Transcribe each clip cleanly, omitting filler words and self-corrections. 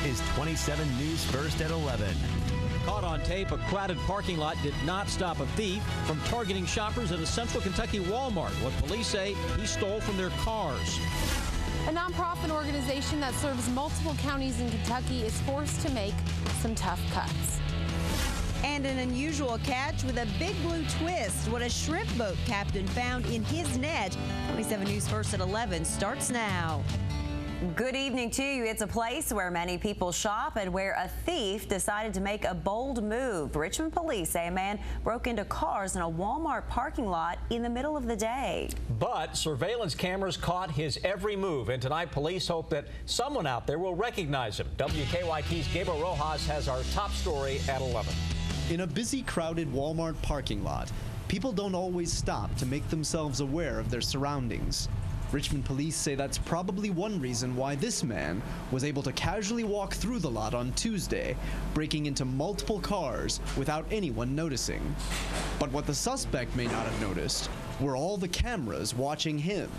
is 27 News First at 11. Caught on tape, a crowded parking lot did not stop a thief from targeting shoppers at a central Kentucky Walmart. What police say he stole from their cars. A nonprofit organization that serves multiple counties in Kentucky is forced to make some tough cuts. And an unusual catch with a big blue twist. What a shrimp boat captain found in his net. 27 News First at 11 starts now. Good evening to you. It's a place where many people shop and where a thief decided to make a bold move. Richmond police say a man broke into cars in a Walmart parking lot in the middle of the day. But surveillance cameras caught his every move, and tonight police hope that someone out there will recognize him. WKYT's Gabriel Rojas has our top story at 11. In a busy, crowded Walmart parking lot, people don't always stop to make themselves aware of their surroundings. Richmond police say that's probably one reason why this man was able to casually walk through the lot on Tuesday, breaking into multiple cars without anyone noticing. But what the suspect may not have noticed were all the cameras watching him.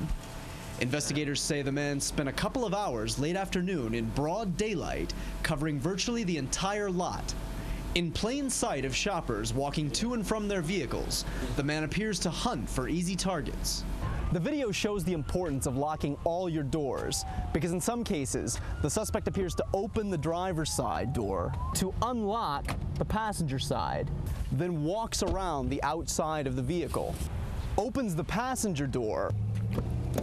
Investigators say the man spent a couple of hours late afternoon in broad daylight, covering virtually the entire lot. In plain sight of shoppers walking to and from their vehicles, the man appears to hunt for easy targets. The video shows the importance of locking all your doors, because in some cases, the suspect appears to open the driver's side door to unlock the passenger side, then walks around the outside of the vehicle, opens the passenger door,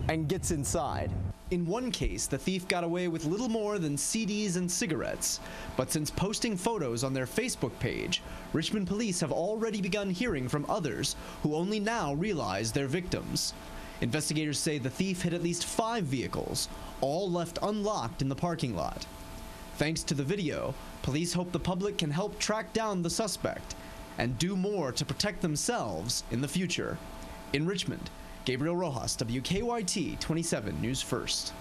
and gets inside. In one case, the thief got away with little more than CDs and cigarettes. But since posting photos on their Facebook page, Richmond police have already begun hearing from others who only now realize they're victims. Investigators say the thief hit at least 5 vehicles, all left unlocked in the parking lot. Thanks to the video, police hope the public can help track down the suspect and do more to protect themselves in the future. In Richmond, Gabriel Rojas, WKYT 27 News First.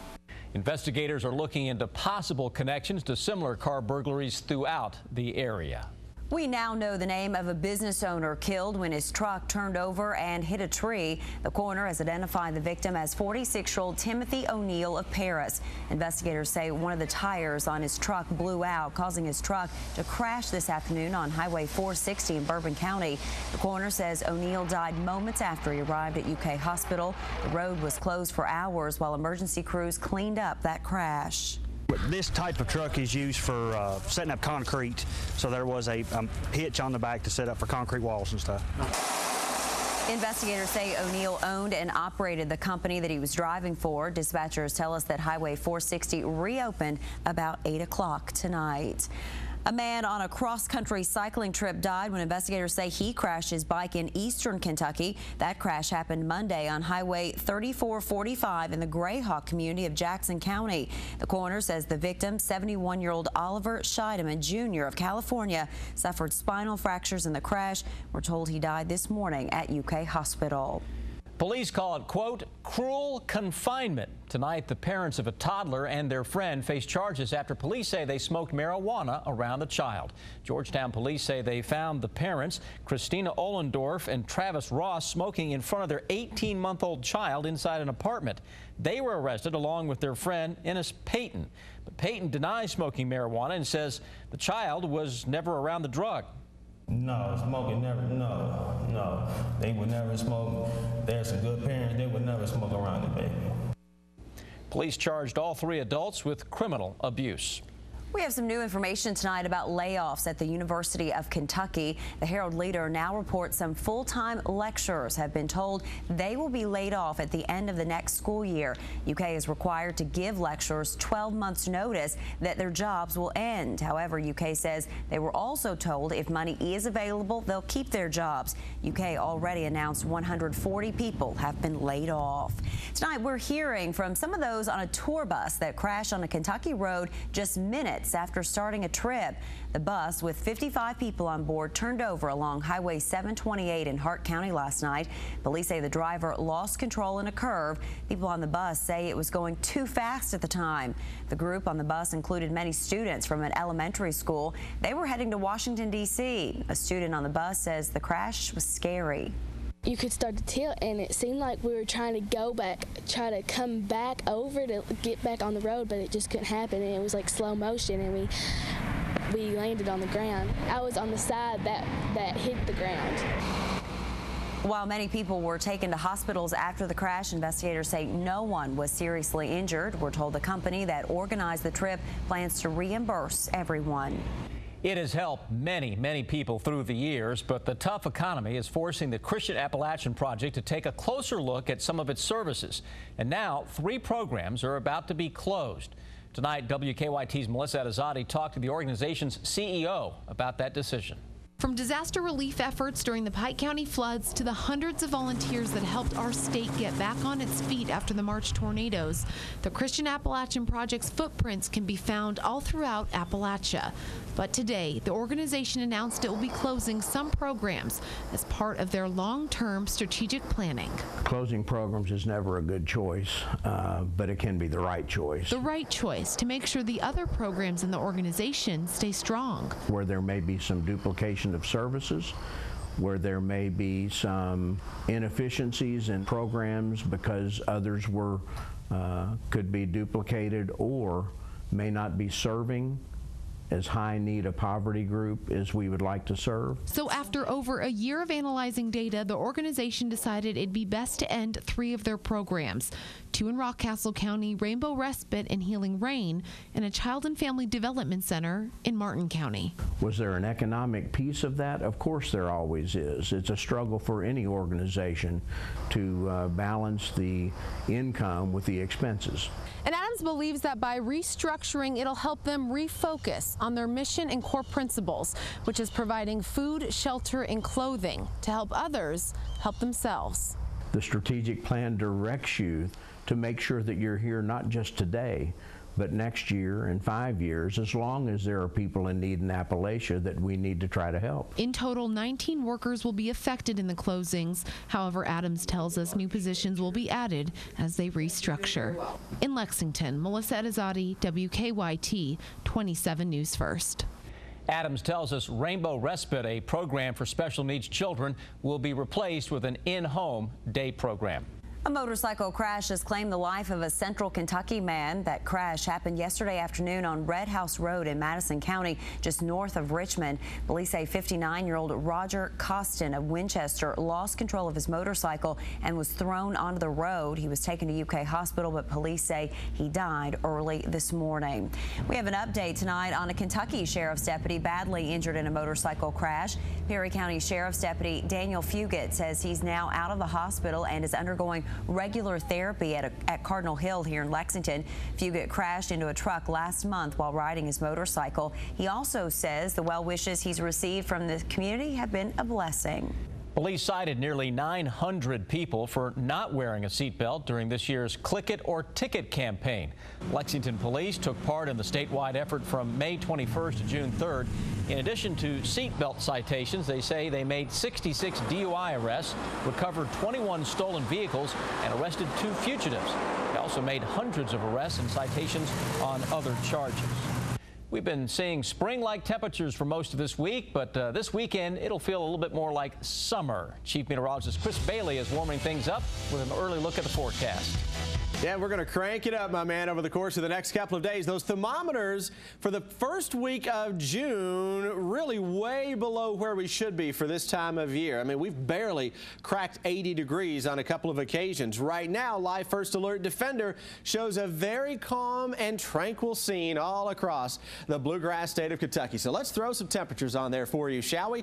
Investigators are looking into possible connections to similar car burglaries throughout the area. We now know the name of a business owner killed when his truck turned over and hit a tree. The coroner has identified the victim as 46-year-old Timothy O'Neill of Paris. Investigators say one of the tires on his truck blew out, causing his truck to crash this afternoon on Highway 460 in Bourbon County. The coroner says O'Neill died moments after he arrived at UK Hospital. The road was closed for hours while emergency crews cleaned up that crash. This type of truck is used for setting up concrete, so there was a hitch on the back to set up for concrete walls and stuff. Investigators say O'Neill owned and operated the company that he was driving for. Dispatchers tell us that Highway 460 reopened about 8 o'clock tonight. A man on a cross-country cycling trip died when investigators say he crashed his bike in eastern Kentucky. That crash happened Monday on Highway 3445 in the Grayhawk community of Jackson County. The coroner says the victim, 71-year-old Oliver Scheidemann Jr. of California, suffered spinal fractures in the crash. We're told he died this morning at UK Hospital. Police call it, quote, cruel confinement. Tonight, the parents of a toddler and their friend face charges after police say they smoked marijuana around the child. Georgetown police say they found the parents, Christina Ollendorf and Travis Ross, smoking in front of their 18-month-old child inside an apartment. They were arrested along with their friend, Ennis Payton. But Payton denies smoking marijuana and says the child was never around the drug. No, smoking never, no. They would never smoke. There's some good parents, they would never smoke around the baby. Police charged all 3 adults with criminal abuse. We have some new information tonight about layoffs at the University of Kentucky. The Herald Leader now reports some full-time lecturers have been told they will be laid off at the end of the next school year. UK is required to give lecturers 12 months notice that their jobs will end. However, UK says they were also told if money is available, they'll keep their jobs. UK already announced 140 people have been laid off. Tonight, we're hearing from some of those on a tour bus that crashed on a Kentucky road just minutes after starting a trip. The bus with 55 people on board turned over along Highway 728 in Hart County last night. Police say the driver lost control in a curve. People on the bus say it was going too fast at the time. The group on the bus included many students from an elementary school. They were heading to Washington, D.C. A student on the bus says the crash was scary. you could start to tilt, and it seemed like we were trying to come back over to get back on the road, but it just couldn't happen, and it was like slow motion, and we landed on the ground. I was on the side that hit the ground. While many people were taken to hospitals after the crash, investigators say no one was seriously injured. We're told the company that organized the trip plans to reimburse everyone. It has helped many people through the years, but the tough economy is forcing the Christian Appalachian Project to take a closer look at some of its services. And now 3 programs are about to be closed. Tonight, WKYT's Melissa Adizade talked to the organization's CEO about that decision. From disaster relief efforts during the Pike County floods to the hundreds of volunteers that helped our state get back on its feet after the March tornadoes, the Christian Appalachian Project's footprints can be found all throughout Appalachia. But today, the organization announced it will be closing some programs as part of their long-term strategic planning. Closing programs is never a good choice, but it can be the right choice. The right choice to make sure the other programs in the organization stay strong. Where there may be some duplication of services, where there may be some inefficiencies in programs because others could be duplicated or may not be serving as high need a poverty group as we would like to serve. So after over a year of analyzing data, the organization decided it'd be best to end 3 of their programs, 2 in Rockcastle County, Rainbow Respite and Healing Rain, and a Child and Family Development Center in Martin County. Was there an economic piece of that? Of course there always is. It's a struggle for any organization to balance the income with the expenses. And Adams believes that by restructuring, it'll help them refocus on their mission and core principles, which is providing food, shelter, and clothing to help others help themselves. The strategic plan directs you to make sure that you're here not just today, but next year and 5 years, as long as there are people in need in Appalachia that we need to try to help. In total, 19 workers will be affected in the closings. However, Adams tells us new positions will be added as they restructure. In Lexington, Melissa Adizade, WKYT 27 News First. Adams tells us Rainbow Respite, a program for special needs children, will be replaced with an in-home day program. A motorcycle crash has claimed the life of a Central Kentucky man. That crash happened yesterday afternoon on Red House Road in Madison County, just north of Richmond. Police say 59-year-old Roger Costin of Winchester lost control of his motorcycle and was thrown onto the road. He was taken to UK Hospital, but police say he died early this morning. We have an update tonight on a Kentucky sheriff's deputy badly injured in a motorcycle crash. Perry County Sheriff's Deputy Daniel Fugit says he's now out of the hospital and is undergoing regular therapy at Cardinal Hill here in Lexington. Fugit crashed into a truck last month while riding his motorcycle. He also says the well wishes he's received from the community have been a blessing. Police cited nearly 900 people for not wearing a seatbelt during this year's Click It or Ticket campaign. Lexington police took part in the statewide effort from May 21st to June 3rd. In addition to seatbelt citations, they say they made 66 DUI arrests, recovered 21 stolen vehicles, and arrested 2 fugitives. They also made hundreds of arrests and citations on other charges. We've been seeing spring-like temperatures for most of this week, but this weekend it'll feel a little bit more like summer. Chief Meteorologist Chris Bailey is warming things up with an early look at the forecast. Yeah, we're going to crank it up, my man, over the course of the next couple of days. Those thermometers for the first week of June really way below where we should be for this time of year. I mean, we've barely cracked 80 degrees on a couple of occasions. Right now, Live First Alert Defender shows a very calm and tranquil scene all across the bluegrass state of Kentucky. So let's throw some temperatures on there for you, shall we?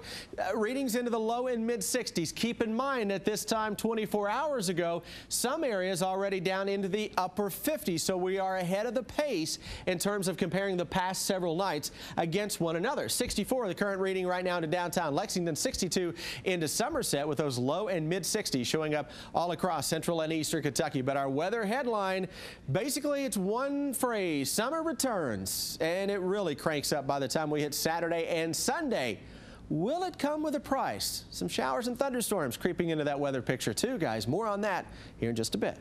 Readings into the low and mid 60s. Keep in mind at this time 24 hours ago, some areas already down into the upper 50s, so we are ahead of the pace in terms of comparing the past several nights against one another. 64 the current reading right now into downtown Lexington, 62 into Somerset, with those low and mid 60s showing up all across central and eastern Kentucky. But our weather headline, basically it's one phrase: summer returns, and it really cranks up by the time we hit Saturday and Sunday. Will it come with a price? Some showers and thunderstorms creeping into that weather picture too, guys. More on that here in just a bit.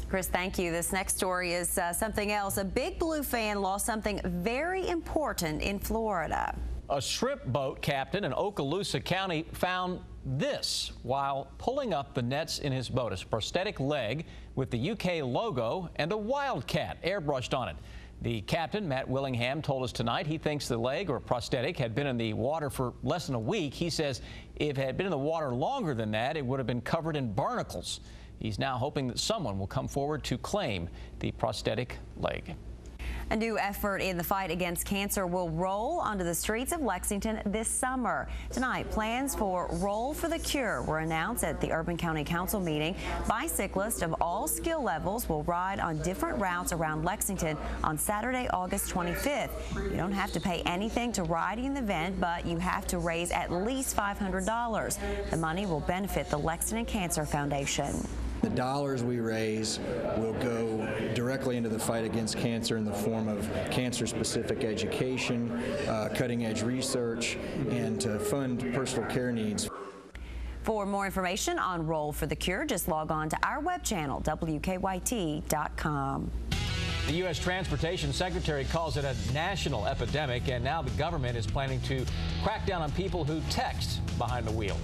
Chris, thank you. This next story is something else. A Big Blue fan lost something very important in Florida. A shrimp boat captain in Okaloosa County found this while pulling up the nets in his boat. It's a prosthetic leg with the UK logo and a wildcat airbrushed on it. The captain, Matt Willingham, told us tonight he thinks the leg or prosthetic had been in the water for less than a week. He says if it had been in the water longer than that, it would have been covered in barnacles. He's now hoping that someone will come forward to claim the prosthetic leg. A new effort in the fight against cancer will roll onto the streets of Lexington this summer. Tonight, plans for Roll for the Cure were announced at the Urban County Council meeting. Bicyclists of all skill levels will ride on different routes around Lexington on Saturday, August 25th. You don't have to pay anything to ride in the event, but you have to raise at least $500. The money will benefit the Lexington Cancer Foundation. The dollars we raise will go directly into the fight against cancer in the form of cancer-specific education, cutting-edge research, and to fund personal care needs. For more information on Roll for the Cure, just log on to our web channel, WKYT.com. The U.S. Transportation Secretary calls it a national epidemic, and now the government is planning to crack down on people who text behind the wheel.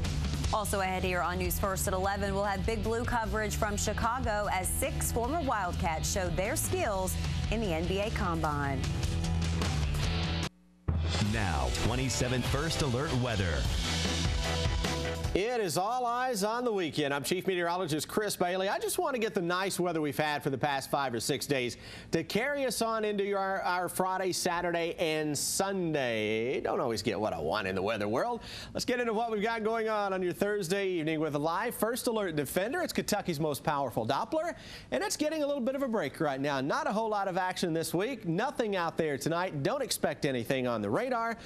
Also ahead here on News First at 11, we'll have Big Blue coverage from Chicago as 6 former Wildcats showed their skills in the NBA Combine. Now, 27 First Alert weather. It is all eyes on the weekend. I'm Chief Meteorologist Chris Bailey. I just want to get the nice weather we've had for the past 5 or 6 days to carry us on into our Friday, Saturday, and Sunday. Don't always get what I want in the weather world. Let's get into what we've got going on your Thursday evening with a live First Alert Defender. It's Kentucky's most powerful Doppler, and it's getting a little bit of a break right now. Not a whole lot of action this week. Nothing out there tonight. Don't expect anything on the radar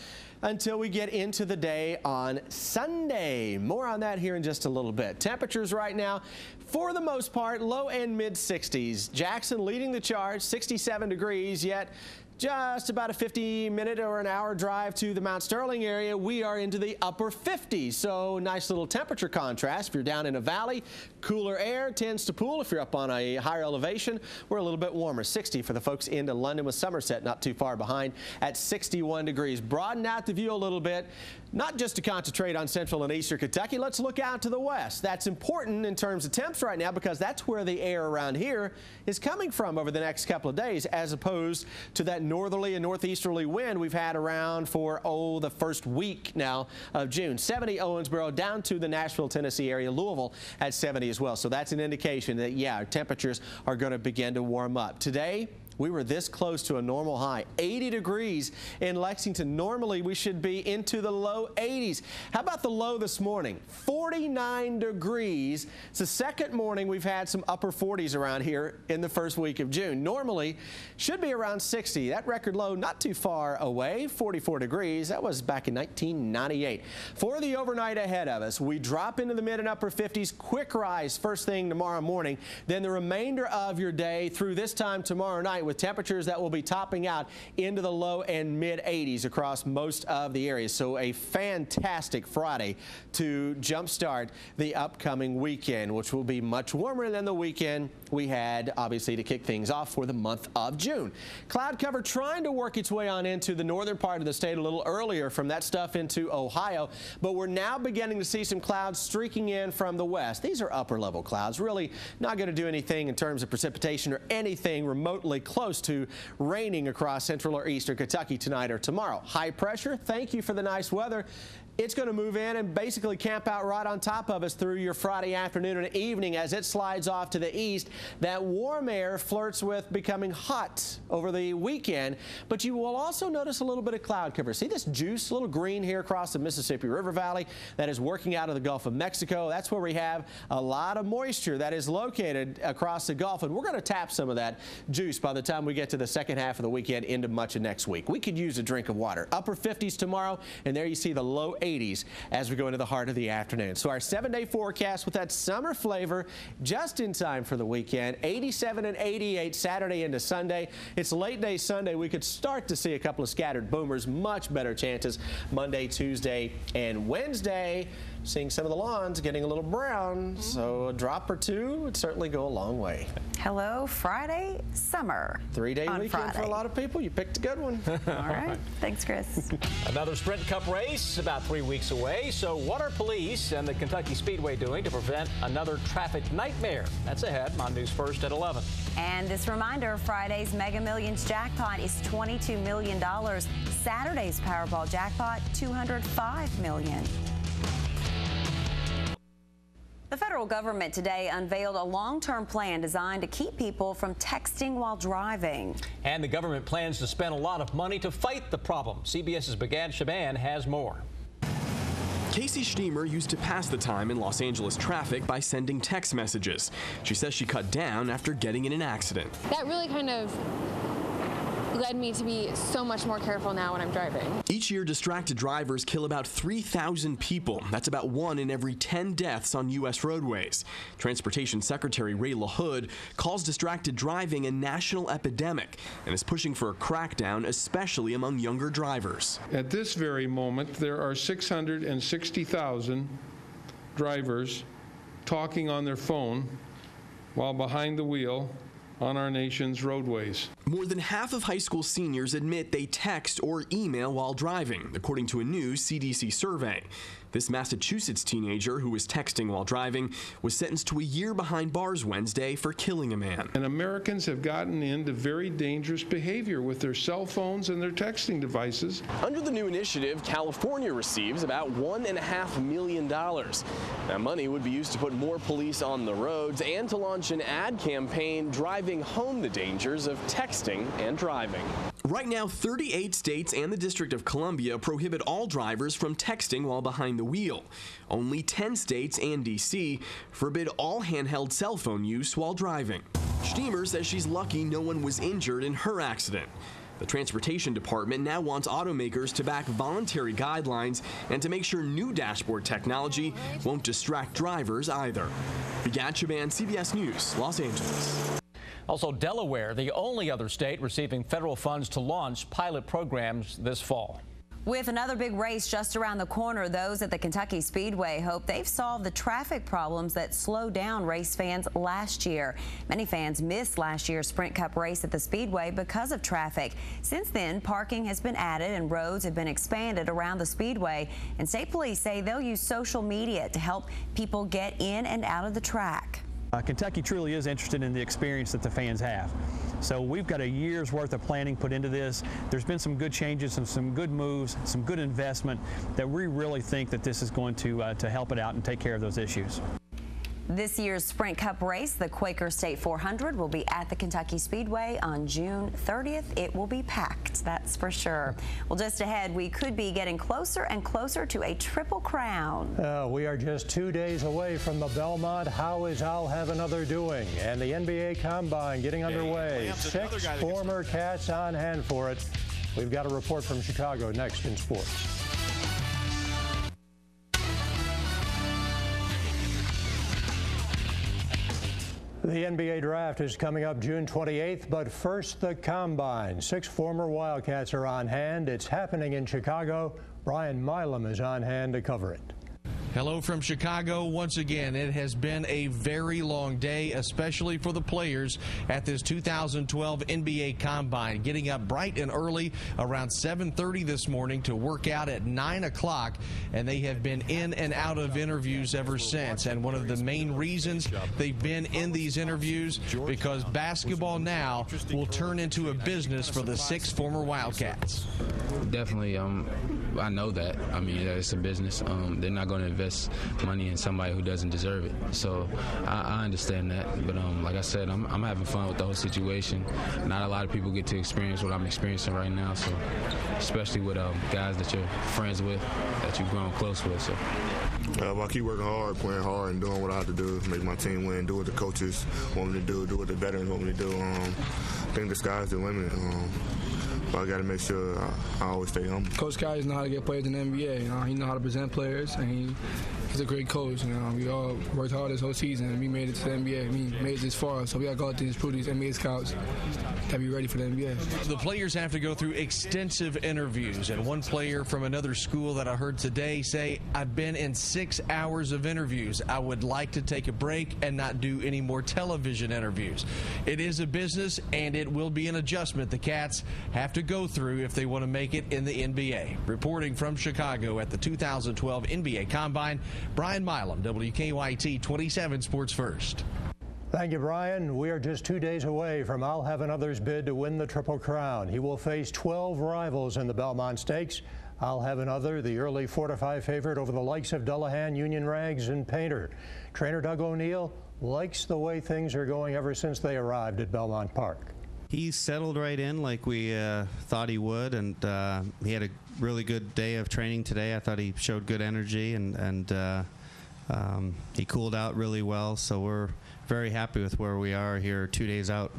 until we get into the day on Sunday. More on that here in just a little bit. Temperatures right now, for the most part, low and mid 60s. Jackson leading the charge, 67 degrees, yet just about a 50-minute or an hour drive to the Mount Sterling area. We are into the upper 50s, so nice little temperature contrast. If you're down in a valley, cooler air tends to pool. If you're up on a higher elevation, we're a little bit warmer. 60 for the folks into London with Somerset not too far behind at 61 degrees. Broaden out the view a little bit, not just to concentrate on central and eastern Kentucky. Let's look out to the west. That's important in terms of temps right now because that's where the air around here is coming from over the next couple of days, as opposed to that northerly and northeasterly wind we've had around for, the first week now of June. 70 Owensboro, down to the Nashville, Tennessee area, Louisville at 70 as well. So that's an indication that, our temperatures are going to begin to warm up. Today, we were this close to a normal high, 80 degrees in Lexington. Normally, we should be into the low 80s. How about the low this morning? 49 degrees. It's the second morning we've had some upper 40s around here in the first week of June. Normally, should be around 60. That record low not too far away, 44 degrees. That was back in 1998. For the overnight ahead of us, we drop into the mid and upper 50s. Quick rise first thing tomorrow morning. Then the remainder of your day through this time tomorrow night, with temperatures that will be topping out into the low and mid 80s across most of the areas. So a fantastic Friday to jumpstart the upcoming weekend, which will be much warmer than the weekend we had, obviously, to kick things off for the month of June. Cloud cover trying to work its way on into the northern part of the state a little earlier from that stuff into Ohio, but we're now beginning to see some clouds streaking in from the west. These are upper level clouds, really not going to do anything in terms of precipitation or anything remotely close to raining across central or eastern Kentucky tonight or tomorrow. High pressure, thank you for the nice weather. It's going to move in and basically camp out right on top of us through your Friday afternoon and evening as it slides off to the east. That warm air flirts with becoming hot over the weekend, but you will also notice a little bit of cloud cover. See this juice, little green here across the Mississippi River Valley that is working out of the Gulf of Mexico. That's where we have a lot of moisture that is located across the Gulf, and we're going to tap some of that juice by the time we get to the second half of the weekend into much of next week. We could use a drink of water. Upper 50s tomorrow, and there you see the low 80s as we go into the heart of the afternoon. So our 7-day forecast with that summer flavor just in time for the weekend. 87 and 88 Saturday into Sunday. It's late day Sunday. We could start to see a couple of scattered boomers. Much better chances Monday, Tuesday, and Wednesday. seeing some of the lawns getting a little brown, so a drop or two would certainly go a long way. Hello, Friday, summer. 3-day weekend Friday. for a lot of people. You picked a good one. All right. Thanks, Chris. Another Sprint Cup race about 3 weeks away. So what are police and the Kentucky Speedway doing to prevent another traffic nightmare? That's ahead on News First at 11. And this reminder, Friday's Mega Millions jackpot is $22 million. Saturday's Powerball jackpot, $205 million. The federal government today unveiled a long-term plan designed to keep people from texting while driving. And the government plans to spend a lot of money to fight the problem. CBS's Begad Shaban has more. Casey Steamer used to pass the time in Los Angeles traffic by sending text messages. She says she cut down after getting in an accident. That really kind of led me to be so much more careful now when I'm driving. Each year, distracted drivers kill about 3,000 people. That's about 1 in every 10 deaths on U.S. roadways. Transportation Secretary Ray LaHood calls distracted driving a national epidemic and is pushing for a crackdown, especially among younger drivers. At this very moment, there are 660,000 drivers talking on their phone while behind the wheel on our nation's roadways. More than half of high school seniors admit they text or email while driving, according to a new CDC survey. This Massachusetts teenager who was texting while driving was sentenced to a year behind bars Wednesday for killing a man. And Americans have gotten into very dangerous behavior with their cell phones and their texting devices. Under the new initiative, California receives about $1.5 million. That money would be used to put more police on the roads and to launch an ad campaign driving home the dangers of texting and driving. Right now, 38 states and the District of Columbia prohibit all drivers from texting while behind the wheel. Only 10 states and D.C. forbid all handheld cell phone use while driving. Steamer says she's lucky no one was injured in her accident. The Transportation Department now wants automakers to back voluntary guidelines and to make sure new dashboard technology won't distract drivers either. Begad Shaban, CBS News, Los Angeles. Also, Delaware, the only other state receiving federal funds to launch pilot programs this fall. With another big race just around the corner, those at the Kentucky Speedway hope they've solved the traffic problems that slowed down race fans last year. Many fans missed last year's Sprint Cup race at the Speedway because of traffic. Since then, parking has been added and roads have been expanded around the Speedway. And state police say they'll use social media to help people get in and out of the track. Kentucky truly is interested in the experience that the fans have. So we've got a year's worth of planning put into this. There's been some good changes and some good moves, some good investment that we really think that this is going to help it out and take care of those issues. This year's Sprint Cup race, the Quaker State 400, will be at the Kentucky Speedway on June 30th. It will be packed, that's for sure. Well, just ahead, we could be getting closer and closer to a triple crown. We are just 2 days away from the Belmont How Is Al Have Another Doing? And the NBA Combine getting underway. 6 former Cats on hand for it. We've got a report from Chicago next in sports. The NBA draft is coming up June 28th, but first the Combine. 6 former Wildcats are on hand. It's happening in Chicago. Brian Milam is on hand to cover it. Hello from Chicago. Once again, it has been a very long day, especially for the players at this 2012 NBA Combine. Getting up bright and early around 7:30 this morning to work out at 9 o'clock, and they have been in and out of interviews ever since. And one of the main reasons they've been in these interviews, because basketball now will turn into a business for the 6 former Wildcats. Definitely, I know that. I mean, it's a business. They're not going to invest money in somebody who doesn't deserve it. So I understand that. But like I said, I'm having fun with the whole situation. Not a lot of people get to experience what I'm experiencing right now. So especially with guys that you're friends with, that you've grown close with. So. I keep working hard, playing hard, and doing what I have to do, make my team win, do what the coaches want me to do what the veterans want me to do. I think the sky's the limit. But I got to make sure I always stay humble. Coach Kai's know how to get players in the NBA. He knows how to present players, and he's a great coach. We all worked hard this whole season, and we made it to the NBA. We made it this far, so we got to go out there and prove these NBA scouts to be ready for the NBA. The players have to go through extensive interviews, and one player from another school that I heard today say, I've been in 6 hours of interviews. I would like to take a break and not do any more television interviews. It is a business, and it will be an adjustment the Cats have to go through if they want to make it in the NBA. Reporting from Chicago at the 2012 NBA Combine, Brian Milam, WKYT 27 Sports First. Thank you, Brian. We are just 2 days away from I'll Have Another's bid to win the Triple Crown. He will face 12 rivals in the Belmont Stakes. I'll Have Another, the early 4-5 favorite over the likes of Dullahan, Union Rags, and Painter. Trainer Doug O'Neill likes the way things are going ever since they arrived at Belmont Park. He settled right in like we thought he would, and he had a really good day of training today. I thought he showed good energy, and he cooled out really well, so we're very happy with where we are here 2 days out.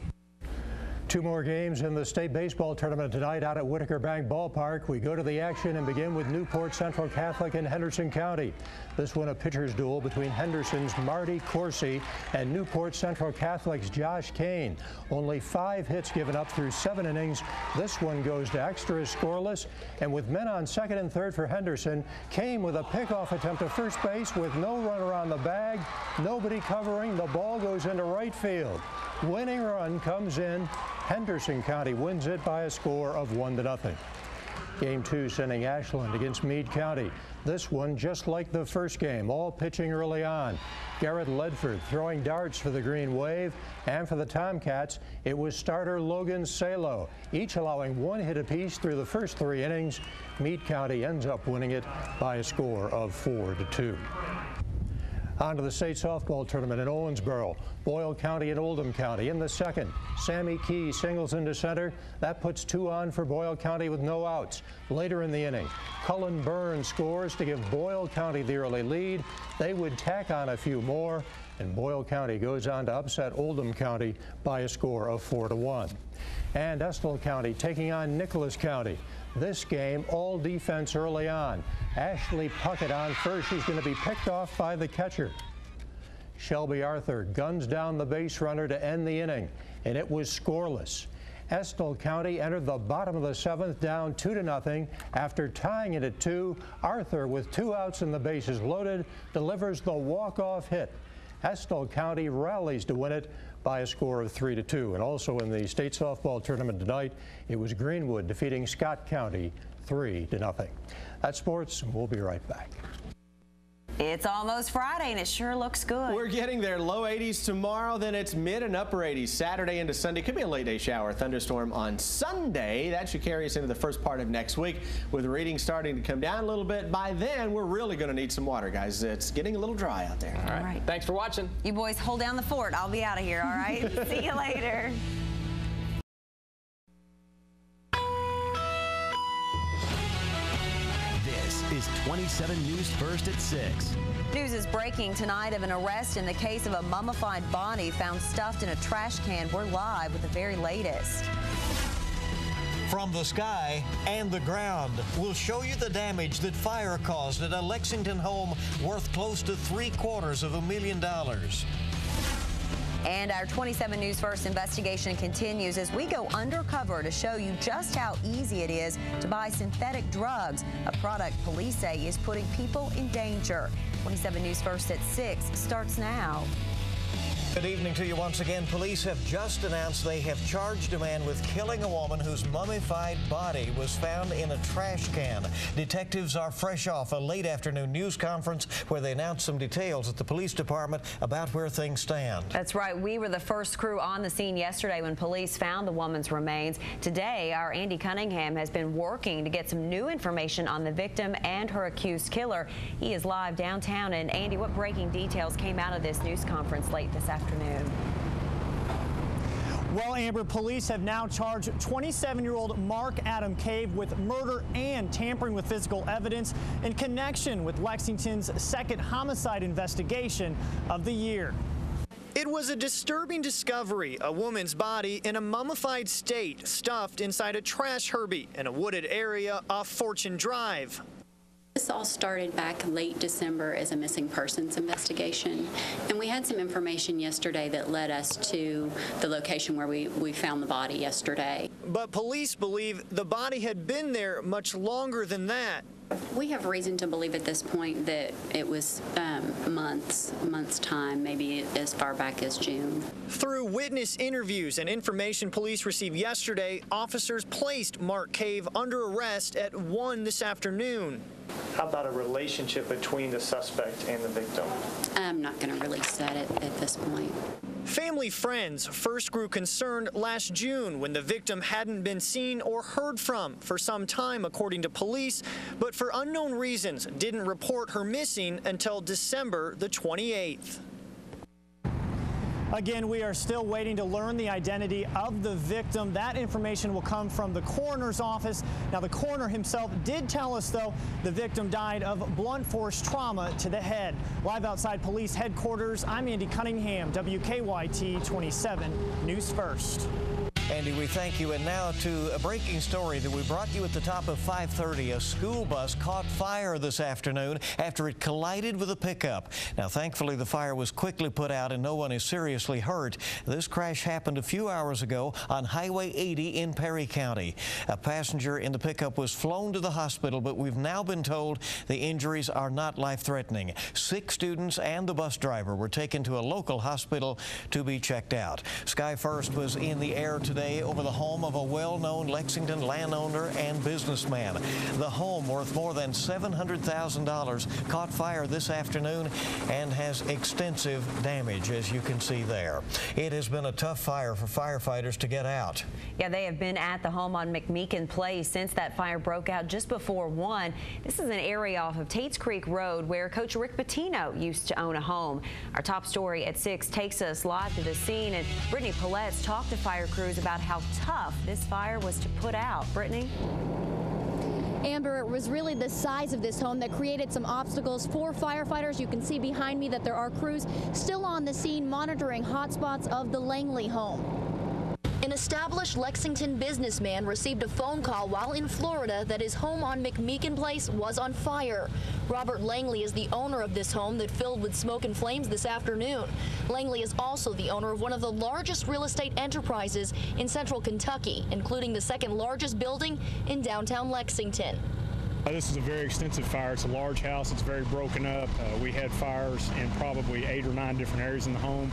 2 more games in the state baseball tournament tonight out at Whitaker Bank Ballpark. We go to the action and begin with Newport Central Catholic and Henderson County. This one a pitcher's duel between Henderson's Marty Corsi and Newport Central Catholic's Josh Kane. Only 5 hits given up through 7 innings. This one goes to extras scoreless, and with men on second and third for Henderson, Kane with a pickoff attempt to first base with no runner on the bag, nobody covering. The ball goes into right field. Winning run comes in. Henderson County wins it by a score of 1-0. Game 2 sending Ashland against Meade County. This one just like the first game, all pitching early on. Garrett Ledford throwing darts for the Green Wave, and for the Tomcats, it was starter Logan Salo, each allowing 1 hit apiece through the first 3 innings. Meade County ends up winning it by a score of 4-2. On to the state softball tournament in Owensboro. Boyle County and Oldham County in the second. Sammy Key singles into center. That puts 2 on for Boyle County with no outs. Later in the inning, Cullen Burns scores to give Boyle County the early lead. They would tack on a few more, and Boyle County goes on to upset Oldham County by a score of 4-1. And Estill County taking on Nicholas County. This game, all defense early on. Ashley Puckett on first. She's going to be picked off by the catcher. Shelby Arthur guns down the base runner to end the inning, and it was scoreless. Estill County entered the bottom of the 7th down 2-0. After tying it at 2, Arthur, with 2 outs and the bases loaded, delivers the walk-off hit. Estill County rallies to win it by a score of 3-2. And also in the state softball tournament tonight, it was Greenwood defeating Scott County 3-0. That's sports, and we'll be right back. It's almost Friday, and it sure looks good. We're getting there. Low 80s tomorrow, then it's mid and upper 80s Saturday into Sunday. Could be a late day shower, thunderstorm on Sunday. That should carry us into the first part of next week, with readings starting to come down a little bit. By then, we're really going to need some water, guys. It's getting a little dry out there. All right. Thanks for watching. You boys hold down the fort. I'll be out of here, all right? See you later. Is 27 News First at 6. News is breaking tonight of an arrest in the case of a mummified body found stuffed in a trash can. We're live with the very latest. From the sky and the ground, we'll show you the damage that fire caused at a Lexington home worth close to $750,000. And our 27 News First investigation continues as we go undercover to show you just how easy it is to buy synthetic drugs, a product police say is putting people in danger. 27 News First at 6 starts now. Good evening to you once again. Police have just announced they have charged a man with killing a woman whose mummified body was found in a trash can. Detectives are fresh off a late afternoon news conference where they announced some details at the police department about where things stand. That's right. We were the first crew on the scene yesterday when police found the woman's remains. Today, our Andy Cunningham has been working to get some new information on the victim and her accused killer. He is live downtown. And Andy, what breaking details came out of this news conference late this afternoon? Well, Amber, police have now charged 27-year-old Mark Adam Cave with murder and tampering with physical evidence in connection with Lexington's second homicide investigation of the year. It was a disturbing discovery, a woman's body in a mummified state stuffed inside a trash Herbie in a wooded area off Fortune Drive. This all started back late December as a missing persons investigation, and we had some information yesterday that led us to the location where we found the body yesterday. But police believe the body had been there much longer than that. We have reason to believe at this point that it was months time, maybe as far back as June. Through witness interviews and information police received yesterday, officers placed Mark Cave under arrest at 1 this afternoon. How about a relationship between the suspect and the victim? I'm not going to release that at this point. Family friends first grew concerned last June when the victim hadn't been seen or heard from for some time, according to police, but for unknown reasons didn't report her missing until December the 28th. Again, we are still waiting to learn the identity of the victim. That information will come from the coroner's office. Now, the coroner himself did tell us, though, the victim died of blunt force trauma to the head. Live outside police headquarters, I'm Andy Cunningham, WKYT 27 News First. Andy, we thank you. And now to a breaking story that we brought you at the top of 5:30. A school bus caught fire this afternoon after it collided with a pickup. Now, thankfully, the fire was quickly put out and no one is seriously hurt. This crash happened a few hours ago on Highway 80 in Perry County. A passenger in the pickup was flown to the hospital, but we've now been told the injuries are not life-threatening. 6 students and the bus driver were taken to a local hospital to be checked out. Sky First was in the air today over the home of a well-known Lexington landowner and businessman. The home, worth more than $700,000, caught fire this afternoon and has extensive damage, as you can see there. It has been a tough fire for firefighters to get out. Yeah, they have been at the home on McMeekin Place since that fire broke out just before 1. This is an area off of Tates Creek Road where Coach Rick Pitino used to own a home. Our top story at 6 takes us live to the scene, and Brittany Paulette's talked to fire crews about how tough this fire was to put out. Brittany? Amber, it was really the size of this home that created some obstacles for firefighters. You can see behind me that there are crews still on the scene monitoring hotspots of the Langley home. An established Lexington businessman received a phone call while in Florida that his home on McMeekin Place was on fire. Robert Langley is the owner of this home that filled with smoke and flames this afternoon. Langley is also the owner of one of the largest real estate enterprises in central Kentucky, including the second largest building in downtown Lexington. This is a very extensive fire. It's a large house. It's very broken up. We had fires in probably 8 or 9 different areas in the home.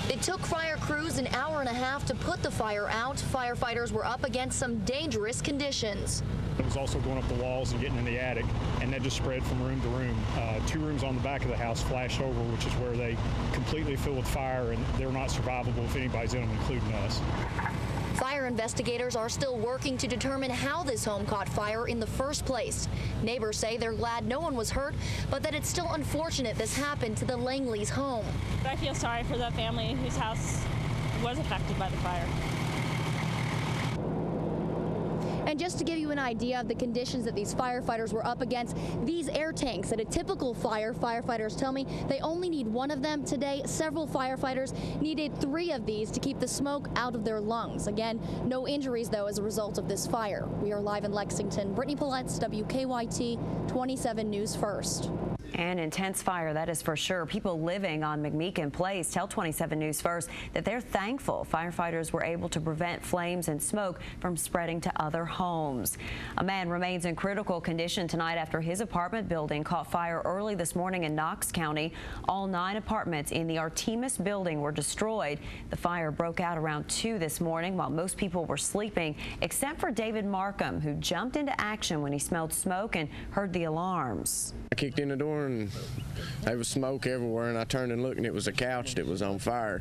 It took fire crews an hour and a half to put the fire out. Firefighters were up against some dangerous conditions. It was also going up the walls and getting in the attic, and that just spread from room to room. 2 rooms on the back of the house flashed over, which is where they completely fill with fire, and they're not survivable if anybody's in them, including us. Fire investigators are still working to determine how this home caught fire in the first place. Neighbors say they're glad no one was hurt, but that it's still unfortunate this happened to the Langleys' home. I feel sorry for the family whose house was affected by the fire. And just to give you an idea of the conditions that these firefighters were up against, these air tanks at a typical fire, firefighters tell me they only need 1 of them. Today, several firefighters needed 3 of these to keep the smoke out of their lungs. Again, no injuries, though, as a result of this fire. We are live in Lexington. Brittany Paulette, WKYT 27 News First. An intense fire, that is for sure. People living on McMeekin Place tell 27 News First that they're thankful firefighters were able to prevent flames and smoke from spreading to other homes. A man remains in critical condition tonight after his apartment building caught fire early this morning in Knox County. All 9 apartments in the Artemis building were destroyed. The fire broke out around 2 this morning while most people were sleeping, except for David Markham, who jumped into action when he smelled smoke and heard the alarms. I kicked in the door and there was smoke everywhere, and I turned and looked, and it was a couch that was on fire.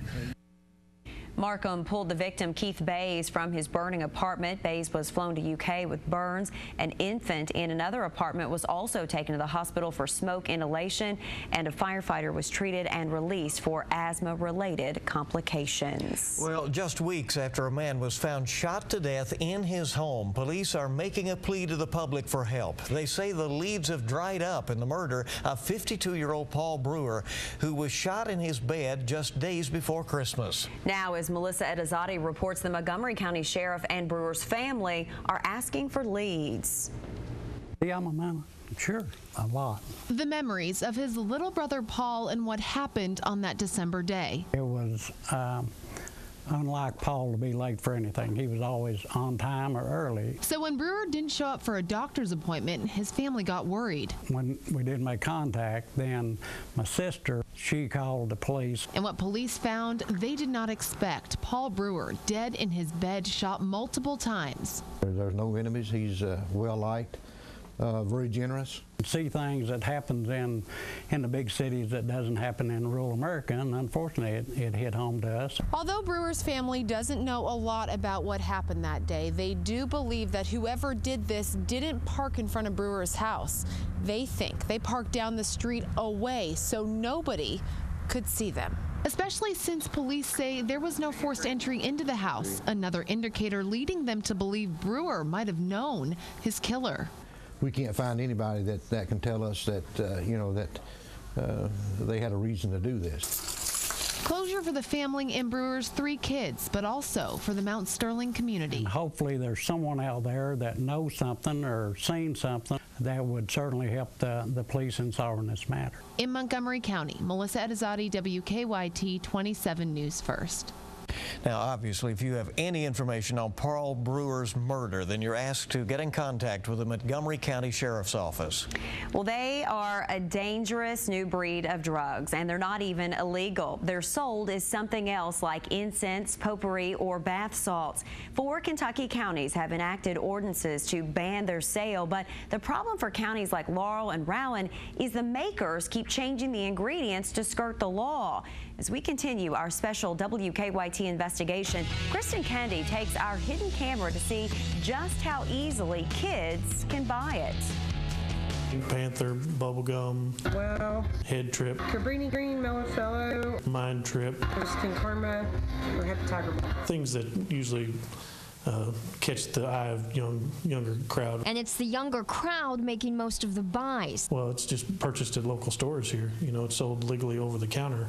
Markham pulled the victim, Keith Bays, from his burning apartment. Bays was flown to UK with burns. An infant in another apartment was also taken to the hospital for smoke inhalation, and a firefighter was treated and released for asthma-related complications. Well, just weeks after a man was found shot to death in his home, police are making a plea to the public for help. They say the leads have dried up in the murder of 52-year-old Paul Brewer, who was shot in his bed just days before Christmas. Now, as Melissa Edazade reports, the Montgomery County Sheriff and Brewer's family are asking for leads. Yeah, I'm a mama. Sure, a lot. The memories of his little brother Paul and what happened on that December day. It was unlike Paul to be late for anything. He was always on time or early. So when Brewer didn't show up for a doctor's appointment, his family got worried. When we didn't make contact, then my sister, she called the police. And what police found, they did not expect. Paul Brewer, dead in his bed, shot multiple times. There's no enemies. He's well-liked. Very generous. See things that happens in the big cities that doesn't happen in rural America, and unfortunately it hit home to us. Although Brewer's family doesn't know a lot about what happened that day, they do believe that whoever did this didn't park in front of Brewer's house. They think they parked down the street away so nobody could see them. Especially since police say there was no forced entry into the house, another indicator leading them to believe Brewer might have known his killer. We can't find anybody that can tell us that, they had a reason to do this. Closure for the family and Brewer's 3 kids, but also for the Mount Sterling community. And hopefully there's someone out there that knows something or seen something that would certainly help the police in solving this matter. In Montgomery County, Melissa Edizati, WKYT 27 News First. Now, obviously, if you have any information on Paul Brewer's murder, then you're asked to get in contact with the Montgomery County Sheriff's Office. Well, they are a dangerous new breed of drugs, and they're not even illegal. They're sold as something else like incense, potpourri, or bath salts. 4 Kentucky counties have enacted ordinances to ban their sale, but the problem for counties like Laurel and Rowan is the makers keep changing the ingredients to skirt the law. As we continue our special WKYT investigation, Kristen Kennedy takes our hidden camera to see just how easily kids can buy it. Panther, bubblegum, Well, head trip, Cabrini Green, Mellofellow, mind trip, Kristen Karma, or Hepatitis. things that usually catch the eye of younger crowd. And it's the younger crowd making most of the buys. Well, it's just purchased at local stores here. It's sold legally over the counter.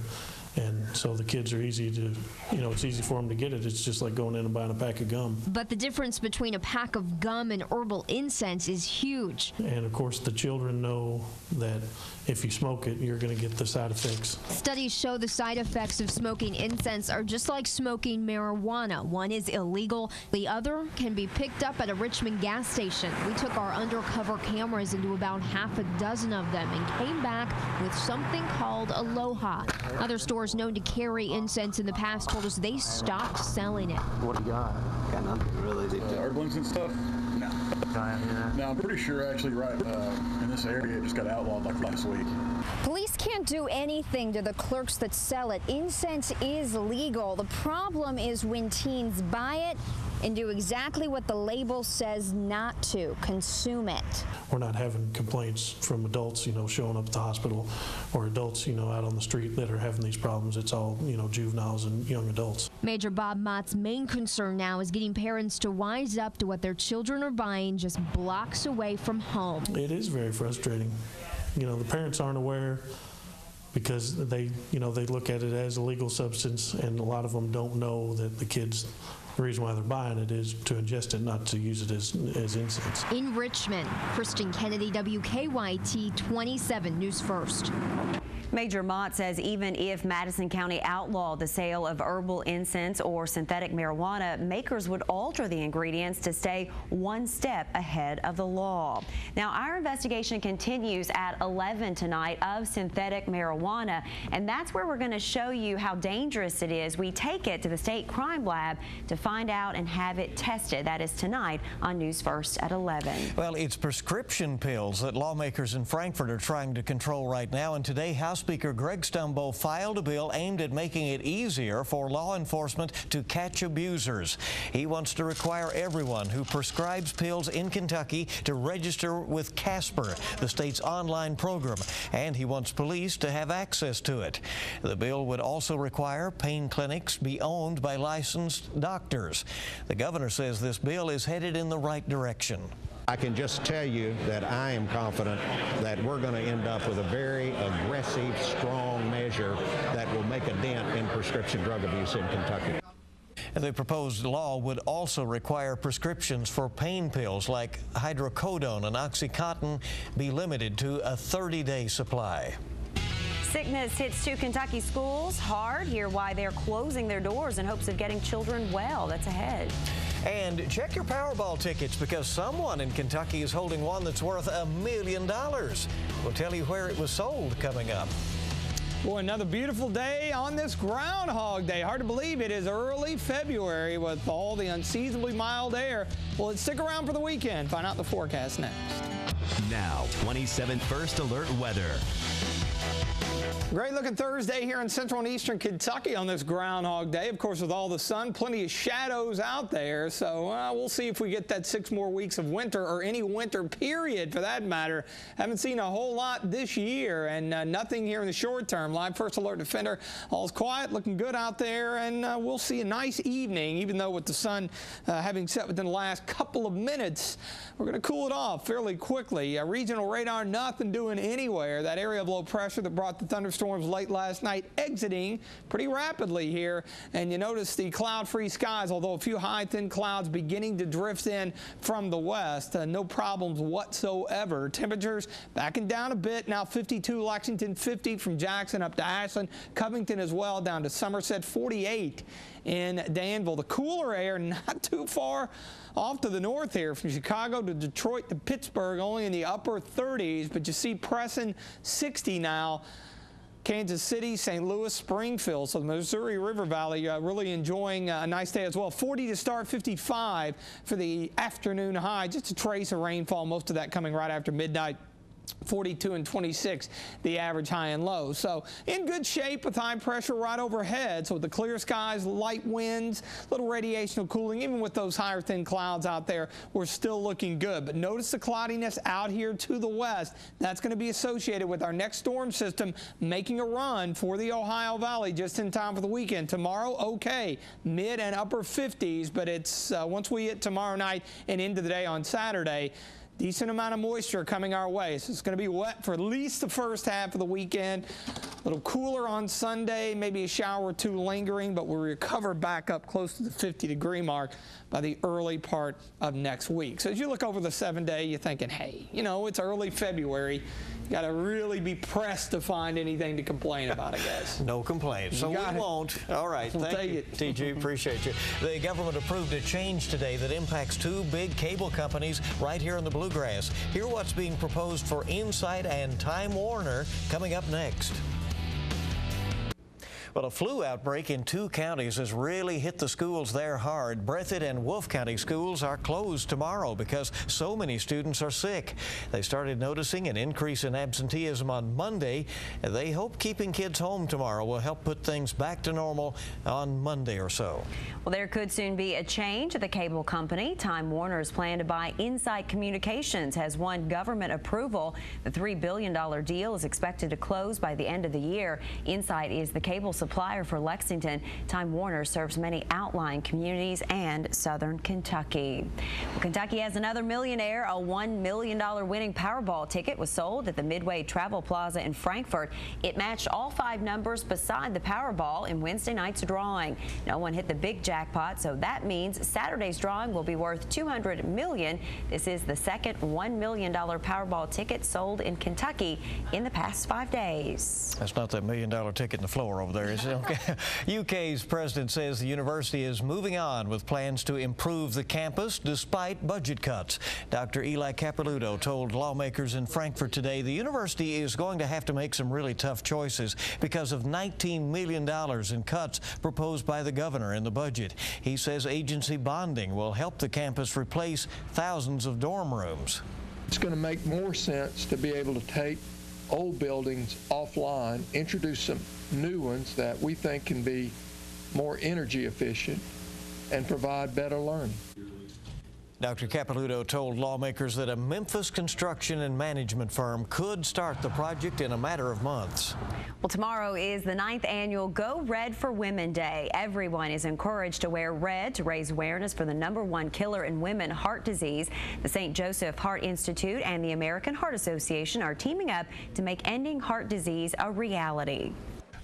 And so the kids are easy to, it's easy for them to get it. It's just like going in and buying a pack of gum. But the difference between a pack of gum and herbal incense is huge. And of course, the children know that if you smoke it, you're going to get the side effects. Studies show the side effects of smoking incense are just like smoking marijuana. One is illegal, the other can be picked up at a Richmond gas station. We took our undercover cameras into about half a dozen of them and came back with something called Aloha. Other stores known to carry incense in the past told us they stopped selling it. What do you got? Got nothing really. Herbal incense stuff? No. No, I'm pretty sure actually right in this area it just got outlawed like last week. Police can't do anything to the clerks that sell it. Incense is legal. The problem is when teens buy it and do exactly what the label says not to, consume it. We're not having complaints from adults, showing up at the hospital, or adults, out on the street that are having these problems. It's all, juveniles and young adults. Major Bob Mott's main concern now is getting parents to wise up to what their children are buying just blocks away from home. It is very frustrating. The parents aren't aware because they look at it as a legal substance, and a lot of them don't know that the reason why they're buying it is to ingest it, not to use it as incense. In Richmond, Kristen Kennedy, WKYT 27 News First. Major Mott says even if Madison County outlawed the sale of herbal incense or synthetic marijuana, makers would alter the ingredients to stay one step ahead of the law. Now, our investigation continues at 11 tonight of synthetic marijuana, and that's where we're going to show you how dangerous it is. We take it to the state crime lab to find out and have it tested. That is tonight on News First at 11. Well, it's prescription pills that lawmakers in Frankfort are trying to control right now, and today House Speaker Greg Stumbo filed a bill aimed at making it easier for law enforcement to catch abusers. He wants to require everyone who prescribes pills in Kentucky to register with Casper, the state's online program, and he wants police to have access to it. The bill would also require pain clinics be owned by licensed doctors. The governor says this bill is headed in the right direction. I can just tell you that I am confident that we're going to end up with a very aggressive, strong measure that will make a dent in prescription drug abuse in Kentucky. The proposed law would also require prescriptions for pain pills like hydrocodone and OxyContin be limited to a 30-day supply. Sickness hits 2 Kentucky schools hard. Hear why they're closing their doors in hopes of getting children well. That's ahead. And check your Powerball tickets because someone in Kentucky is holding one that's worth $1 million. We'll tell you where it was sold coming up. Boy, another beautiful day on this Groundhog Day. Hard to believe it is early February with all the unseasonably mild air. Well, let's stick around for the weekend. Find out the forecast next. Now, 27 First Alert weather. Great looking Thursday here in central and eastern Kentucky on this Groundhog Day. Of course, with all the sun, plenty of shadows out there. So we'll see if we get that 6 more weeks of winter or any winter period for that matter. Haven't seen a whole lot this year and nothing here in the short term. Live First Alert Defender, all's quiet, looking good out there. And we'll see a nice evening, even though with the sun having set within the last couple of minutes, we're going to cool it off fairly quickly. Regional radar, nothing doing anywhere. That area of low pressure that brought the thunderstorms late last night exiting pretty rapidly here, and you notice the cloud-free skies, although a few high thin clouds beginning to drift in from the west. No problems whatsoever. Temperatures backing down a bit now. 52 Lexington, 50 from Jackson up to Ashland, Covington as well down to Somerset, 48 in Danville. The cooler air not too far off to the north here from Chicago to Detroit to Pittsburgh, only in the upper 30s, but you see Preston 60 now. Kansas City, St. Louis, Springfield. So the Missouri River Valley really enjoying a nice day as well. 40 to start, 55 for the afternoon high. Just a trace of rainfall, most of that coming right after midnight. 42 and 26, the average high and low. So in good shape with high pressure right overhead. So with the clear skies, light winds, little radiational cooling, even with those higher thin clouds out there, we're still looking good. But notice the cloudiness out here to the west. That's going to be associated with our next storm system making a run for the Ohio Valley just in time for the weekend. Tomorrow, okay, mid and upper 50s, but it's once we hit tomorrow night and into the day on Saturday, decent amount of moisture coming our way. So it's going to be wet for at least the first half of the weekend. A little cooler on Sunday, maybe a shower or two lingering, but we'll recover back up close to the 50-degree mark by the early part of next week. So as you look over the 7-day, you're thinking, hey, you know, it's early February. You got to really be pressed to find anything to complain about, I guess. No complaints. So we won't. All right. Thank you, TG. Appreciate you. The government approved a change today that impacts 2 big cable companies right here in the Bluegrass. Hear what's being proposed for Insight and Time Warner coming up next. Well, a flu outbreak in 2 counties has really hit the schools there hard. Breathitt and Wolfe County schools are closed tomorrow because so many students are sick. They started noticing an increase in absenteeism on Monday. They hope keeping kids home tomorrow will help put things back to normal on Monday or so. Well, there could soon be a change at the cable company. Time Warner's plan to buy Insight Communications has won government approval. The $3 billion deal is expected to close by the end of the year. Insight is the cable supplier for Lexington. Time Warner serves many outlying communities and southern Kentucky. Well, Kentucky has another millionaire. A $1 million winning Powerball ticket was sold at the Midway Travel Plaza in Frankfort. It matched all 5 numbers beside the Powerball in Wednesday night's drawing. No one hit the big jackpot, so that means Saturday's drawing will be worth $200 million. This is the second $1 million Powerball ticket sold in Kentucky in the past 5 days. That's not that $1 million ticket in the floor over there, is it? Okay. UK's president says the university is moving on with plans to improve the campus despite budget cuts. Dr. Eli Capilouto told lawmakers in Frankfurt today the university is going to have to make some really tough choices because of $19 million in cuts proposed by the governor in the budget. He says agency bonding will help the campus replace thousands of dorm rooms. It's going to make more sense to be able to take old buildings offline, introduce some new ones that we think can be more energy efficient and provide better learning. Dr. Capilouto told lawmakers that a Memphis construction and management firm could start the project in a matter of months. Well, tomorrow is the 9th annual Go Red for Women Day. Everyone is encouraged to wear red to raise awareness for the #1 killer in women, heart disease. The St. Joseph Heart Institute and the American Heart Association are teaming up to make ending heart disease a reality.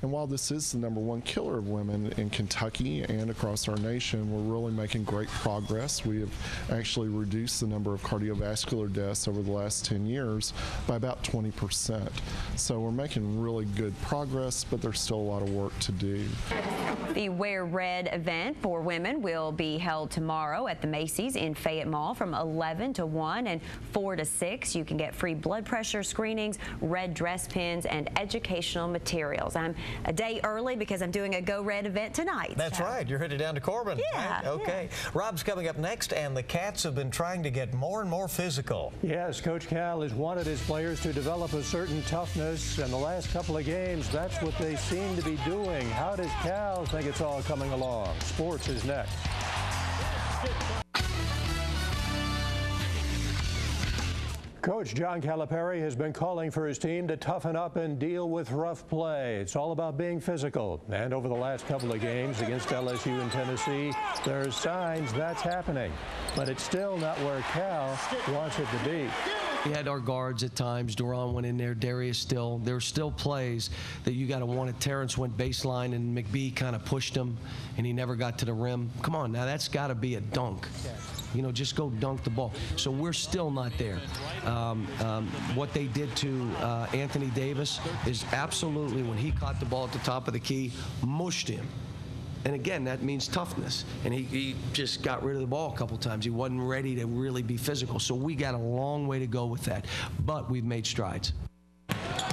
And while this is the #1 killer of women in Kentucky and across our nation, we're really making great progress. We have actually reduced the number of cardiovascular deaths over the last 10 years by about 20%. So we're making really good progress, but there's still a lot of work to do. The Wear Red event for women will be held tomorrow at the Macy's in Fayette Mall from 11 to 1 and 4 to 6. You can get free blood pressure screenings, red dress pins, and educational materials. I'm a day early because I'm doing a Go Red event tonight. That's right. You're headed down to Corbin. Yeah. Right? Okay. Yeah. Rob's coming up next, and the Cats have been trying to get more and more physical. Yes, Coach Cal has wanted his players to develop a certain toughness, and the last couple of games, that's what they seem to be doing. How does Cal think it's all coming along? Sports is next. Coach John Calipari has been calling for his team to toughen up and deal with rough play. It's all about being physical. And over the last couple of games against LSU and Tennessee, there's signs that's happening. But it's still not where Cal wants it to be. We had our guards at times. Duran went in there. Darius still. There were still plays that you got to want it. Terrence went baseline, and McBee kind of pushed him, and he never got to the rim. Come on, now that's got to be a dunk. You know, just go dunk the ball. So we're still not there. What they did to Anthony Davis is absolutely, when he caught the ball at the top of the key, mushed him. And again, that means toughness. And he just got rid of the ball a couple times. He wasn't ready to really be physical. So we got a long way to go with that. But we've made strides.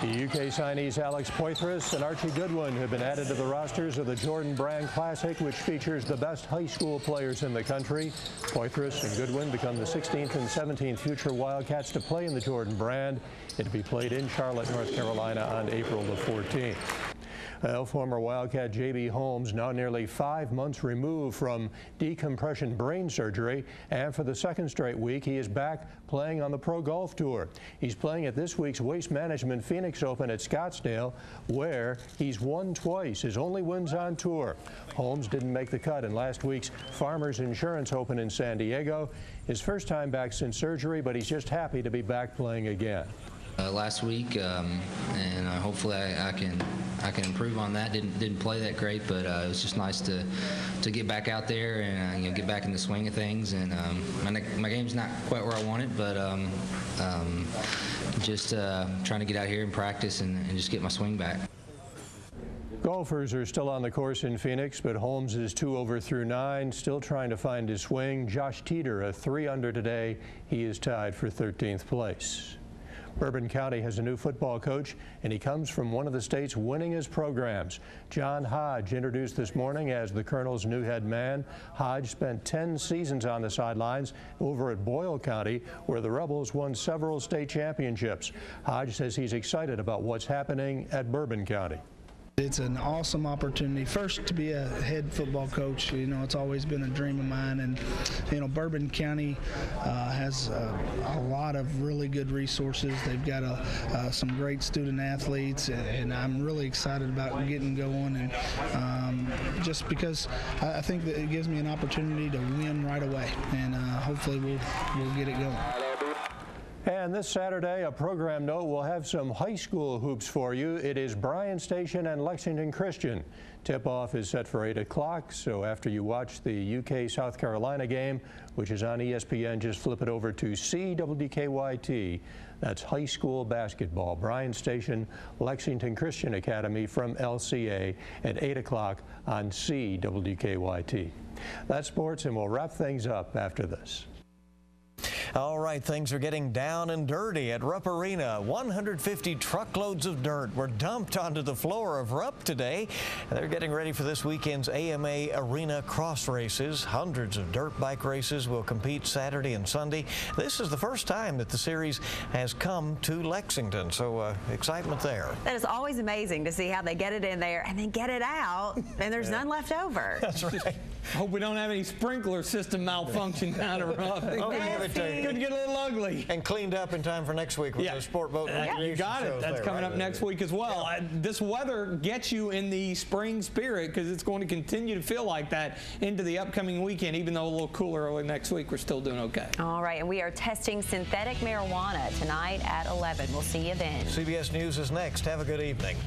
The UK signees Alex Poitras and Archie Goodwin have been added to the rosters of the Jordan Brand Classic, which features the best high school players in the country. Poitras and Goodwin become the 16th and 17th future Wildcats to play in the Jordan Brand. It'll be played in Charlotte, North Carolina on April the 14th. Former Wildcat J.B. Holmes, now nearly 5 months removed from decompression brain surgery, and for the second straight week, he is back playing on the Pro Golf Tour. He's playing at this week's Waste Management Phoenix Open at Scottsdale, where he's won twice, his only wins on tour. Holmes didn't make the cut in last week's Farmers Insurance Open in San Diego. His first time back since surgery, but he's just happy to be back playing again. Last week, and hopefully I can improve on that. Didn't play that great, but it was just nice to get back out there and get back in the swing of things. And my game's not quite where I want it, but just trying to get out here and practice and just get my swing back. Golfers are still on the course in Phoenix, but Holmes is 2 over through 9, still trying to find his swing. Josh Teeter, a 3 under today. He is tied for 13th place. Bourbon County has a new football coach, and he comes from one of the state's winningest programs. John Hodge introduced this morning as the Colonel's new head man. Hodge spent 10 seasons on the sidelines over at Boyle County, where the Rebels won several state championships. Hodge says he's excited about what's happening at Bourbon County. It's an awesome opportunity. First, to be a head football coach, it's always been a dream of mine. And, Bourbon County has a lot of really good resources. They've got some great student athletes, and I'm really excited about getting going. And just because I think that it gives me an opportunity to win right away, and hopefully we'll get it going. And this Saturday, a program note will have some high school hoops for you. It is Bryan Station and Lexington Christian. Tip-off is set for 8 o'clock, so after you watch the UK-South Carolina game, which is on ESPN, just flip it over to CWKYT. That's high school basketball. Bryan Station, Lexington Christian Academy from LCA at 8 o'clock on CWKYT. That's sports, and we'll wrap things up after this. All right, things are getting down and dirty at Rupp Arena. 150 truckloads of dirt were dumped onto the floor of Rupp today. They're getting ready for this weekend's AMA Arena Cross Races. Hundreds of dirt bike races will compete Saturday and Sunday. This is the first time that the series has come to Lexington, so excitement there. That is always amazing to see how they get it in there and then get it out, and there's none left over. That's right. Hope we don't have any sprinkler system malfunction down at Rupp. Could get a little ugly. And cleaned up in time for next week with the sport boat. You got it. That's coming up next week as well. This weather gets you in the spring spirit because it's going to continue to feel like that into the upcoming weekend. Even though a little cooler early next week, we're still doing okay. All right, and we are testing synthetic marijuana tonight at 11. We'll see you then. CBS News is next. Have a good evening.